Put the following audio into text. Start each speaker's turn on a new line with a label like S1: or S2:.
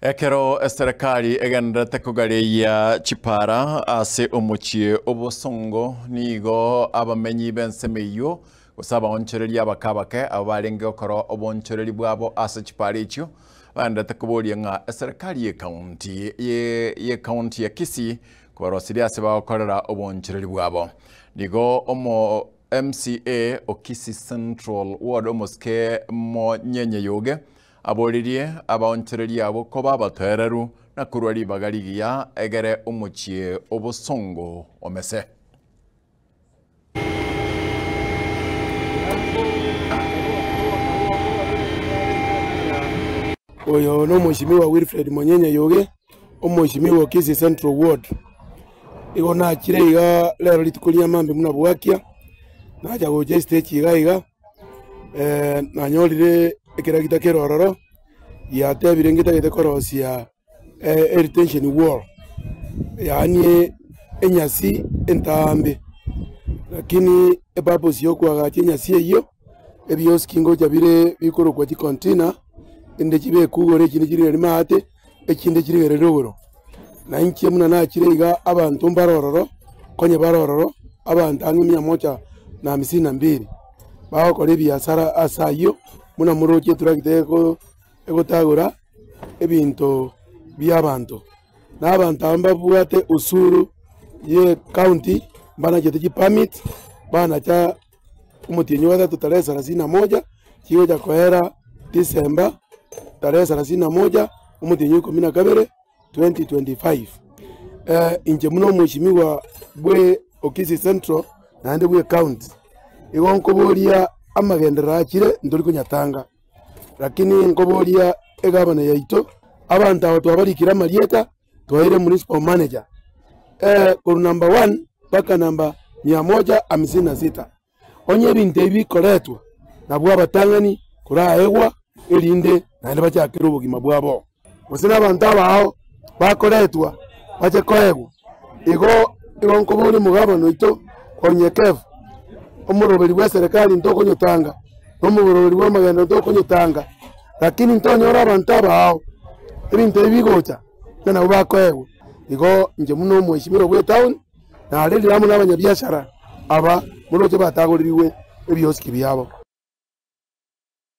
S1: Ekero serikali egendete kugaria chipara ase omuchie obosongo nigo abamenyi bensemeyo gusaba onchereria abakabake abarenge okoro obonchereri bwabo ase chipara icho bandete kuboria nga serikali ye county ya Kisii kubarosiria ase bakorera obonchereri bwabo nigo omo MCA o Kisii Central Ward omoske mo nyenye yoge aboririe abaonchereri abo ko babatereru na kurwari bagarigia egere umuchie obosongo omese
S2: oyo no mheshimiwa Wilfred Monyenye yoge omheshimiwa Kisii Central Ward igona kireiga lero litukulia mambe muna bwakia naja goje stage iga nanyorire ekiragita kerororo ya tebirengita gedekorosia retention wall yani enyasi entambe lakini purpose yo kwa nyasi iyo ebioskingo jabire bikoro kwa container ende kibe kugore kindi kiri mate ekinde kiri rerogoro na inchi muna na kireiga abantu mbarororo konye barororo abantu angi 152 baho kore biasara asayo muna muroje turagiteko egotagura ebinto by'abantu n'abantu amba buate usuru ye county bana jete permit bana cha umutinyo wa 31 kiyo cha kohera December 31 umutinyo 12 2025 inje muno mheshimiwa bwe Kisii Central na ande bwe county igonko boria amagendera akire ndori kunyatanga lakini ngoboria egabana yaito abantu abo twabarikira marieta twaire municipal manager ku number 1 paka number 156 onye binte bikoretwa nabwo abatangani kuraegwa elinde naende bachakira ubugima bwabo usina abantu abao bakoretwa bache koegwa igo nkobori mugabano ito konyekevu omuroberi wa serikali ntoko nyotanga omuroberi wa magendo ntoko nyotanga lakini ntonyora abantu abao ebintu ebigocha na bakoewe igo nje muno mheshimiwa bwe town na alili amu n'abanyabiashara aba muno cyo batagoririwe ebioski byabo